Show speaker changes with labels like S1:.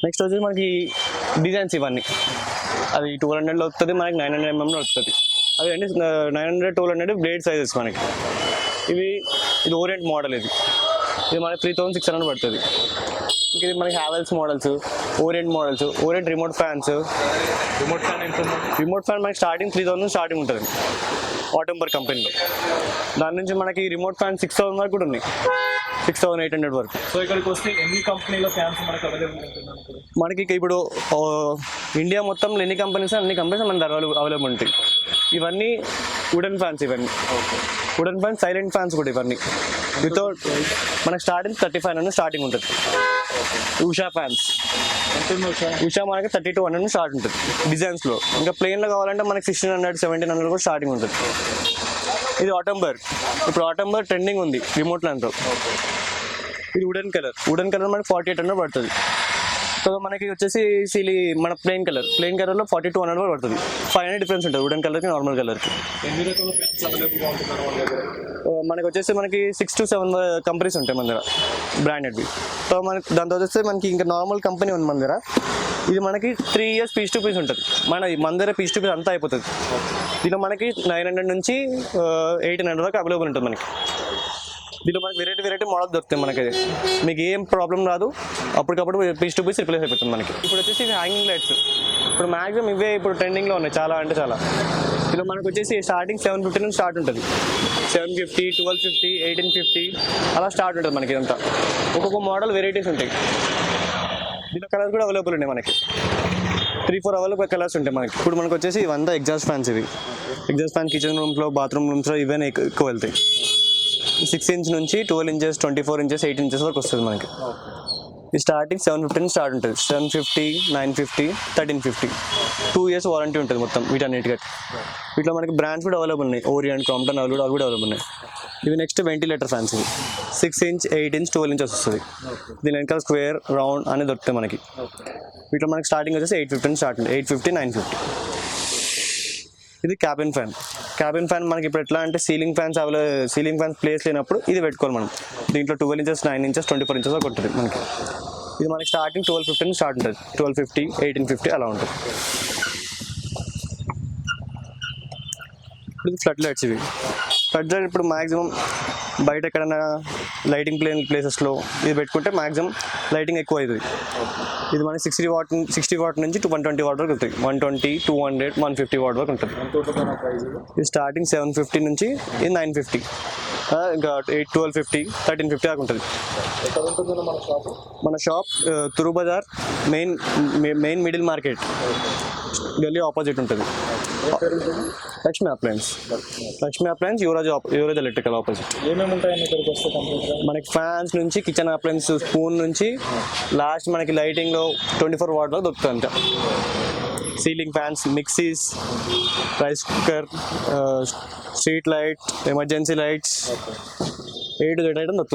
S1: Next వచ్చేసి మనకి designs ఇవన్నీ అది 1200లో వస్తుంది, మనకి 900 వస్తుంది. అవి అంటే 900, 1200 బ్లేడ్ సైజెస్ మనకి. ఇది ఓరియంట్ మోడల్. ఇది మనకి 3600 పడుతుంది. ఇంక ఇది మనకి Havells models, orient remote fans. Remote fan మనకి స్టార్టింగ్ 3000 స్టార్టింగ్ ఉంటుంది ఆటోంబర్ కంపెనీలో. దాని నుంచి మనకి రిమోట్ ఫ్యాన్ 6000 వరకు కూడా ఉన్నాయి, 6800 వరకు.
S2: సో ఇక్కడికి వస్తే ఎన్ని కంపెనీలో ఫ్యాన్స్ మనకు అవైలబుల్ ఉంటున్నాయి?
S1: మనకి ఇప్పుడు ఇండియా మొత్తంలో అన్ని కంపెనీస్ మన దగ్గర అవైలబుల్ ఉంటాయి. ఇవన్నీ wooden fans, wooden fans, silent fans కూడా. ఇవన్నీ వితౌట్ మనకి స్టార్టింగ్ 3500 స్టార్టింగ్ ఉంటుంది. ఉషా ఫ్యాన్స్, ఉషా మనకి 3200 స్టార్ట్ ఉంటుంది డిజైన్స్లో. ఇంకా ప్లెయిన్లో కావాలంటే మనకి 1600, 1700 కూడా స్టార్టింగ్ ఉంటుంది. ఇది ఆటోంబర్. ఇప్పుడు ఆటోంబర్ ట్రెండింగ్ ఉంది రిమోట్ ల్యాండ్తో. ఇది వుడెన్ కలర్ మనకి 4800 పడుతుంది. సో మనకి వచ్చేసి మన ప్లెయిన్ కలర్లో 4200 వరకు పడుతుంది. 500 డిఫరెన్స్ ఉంటుంది వుడెన్ కలర్కి నార్మల్ కలర్కి.
S2: ఎన్ని రకాల ఫ్యాన్స్ అవైలబుల్గా ఉంటున్నారు మన దగ్గర?
S1: మనకి వచ్చేసి మనకి 6 to 7 కంపెనీస్ ఉంటాయి మన దగ్గర బ్రాండెడ్వి. సో మనకి దాంతో వచ్చేస్తే మనకి ఇంకా నార్మల్ కంపెనీ ఉంది మన దగ్గర. ఇది మనకి 3 years పీస్ టు పీస్ ఉంటుంది. మన దగ్గర పీస్ టు పీస్ అంతా అయిపోతుంది. దీనిలో మనకి 900 నుంచి 1800 వరకు అవైలబుల్ ఉంటుంది మనకి. దీనిలో మనకి వెరైటీ మోడల్ దొరుకుతాయి. మనకి మీకు ఏం ప్రాబ్లం రాదు, అప్పటికప్పుడు పీస్ టు పీస్ రిప్లేస్ అయిపోతుంది మనకి. ఇప్పుడు వచ్చేసి ఇవి హ్యాంగింగ్ లైట్స్. ఇప్పుడు మ్యాక్సిమం ఇవే ఇప్పుడు ట్రెండింగ్లో ఉన్నాయి చాలా అంటే చాలా. దీనిలో మనకు వచ్చేసి స్టార్టింగ్ 750 నుంచి స్టార్ట్ ఉంటుంది. 750, 1250, 1850 అలా స్టార్ట్ ఉంటుంది మనకి. ఇదంతా ఒక్కొక్క మోడల్ వెరైటీస్ ఉంటాయి. దీనిలో కలర్స్ కూడా అవైలబుల్ ఉన్నాయి మనకి. 3-4 అవైలబుల్ కలర్స్ ఉంటాయి మనకి. ఇప్పుడు మనకు వచ్చేసి ఇవంతా exhaust fans. Exhaust fan kitchen రూమ్స్లో, బాత్రూమ్ రూమ్స్లో ఇవన్నీ ఎక్కువ వెళ్తాయి. 6 inch నుంచి 12 inches, 24 inches, 8 inches వరకు వస్తుంది మనకి. ఈ స్టార్టింగ్ 750 స్టార్ట్ ఉంటుంది. 750, 950, 1350. 2 years వారంటీ ఉంటుంది మొత్తం వీటన్నిటికీ. వీటిలో మనకి బ్రాండ్స్ కూడా అవైలబుల్ ఉన్నాయి. ఓరియంట్, క్రాంప్టన్ అవి కూడా అవైలబుల్ ఉన్నాయి. ఇవి next ventilator fans. 6 inch, 8 inch, 12 inches వస్తుంది. దీని వెనకాల స్క్వేర్, రౌండ్ అని దొరుకుతాయి మనకి. వీటిలో మనకి స్టార్టింగ్ వచ్చేసి 850 స్టార్ట్ ఉంటుంది. 850, 950. ఇది క్యాబిన్ ఫ్యాన్ మనకి ఇప్పుడు ఎట్లా అంటే సీలింగ్ ఫ్యాన్స్ ప్లేస్ లేనప్పుడు ఇది పెట్టుకోవాలి మనం. దీంట్లో 12 inches, 9 inches, 24 inches వరకు ఉంటుంది మనకి. ఇది మనకి స్టార్టింగ్ 1250 స్టార్ట్ ఉంటుంది. 1250, 1850 అలా ఉంటుంది. ఇది ఫ్లడ్ లైట్స్. ఫ్లడ్ లైట్ ఇప్పుడు మ్యాక్సిమం బయట ఎక్కడైనా లైటింగ్ ప్లేసెస్లో ఇది పెట్టుకుంటే మ్యాక్సిమం లైటింగ్ ఎక్కువ అవుతుంది. ఇది మనకి 60 watt నుంచి 120 watt వరకు ఉంటుంది. 120, 200, 150 watt వరకు ఉంటుంది. ఇది స్టార్టింగ్ 750 నుంచి ఇది 950, ఇంకా 1250, 1350 దాకా ఉంటుంది. మన షాప్ తురు బజార్ మెయిన్ మిడిల్ మార్కెట్ గల్లీ ఆపోజిట్ ఉంటుంది. Lakshmi appliance, Yuvaraj electrical opposite.
S2: ఏమేమి ఉంటాయని ఇక్కడికి వస్తే కంప్లీట్గా
S1: మనకి ఫ్యాన్స్ నుంచి కిచెన్ అప్లయన్స్, స్పూన్ నుంచి లాస్ట్ మనకి లైటింగ్లో 24 watt వరకు దొరుకుతుంది అంట. Ceiling fans, mixies, rice cooker, street light, emergency lights, A to Z item దొరుకుతుంది.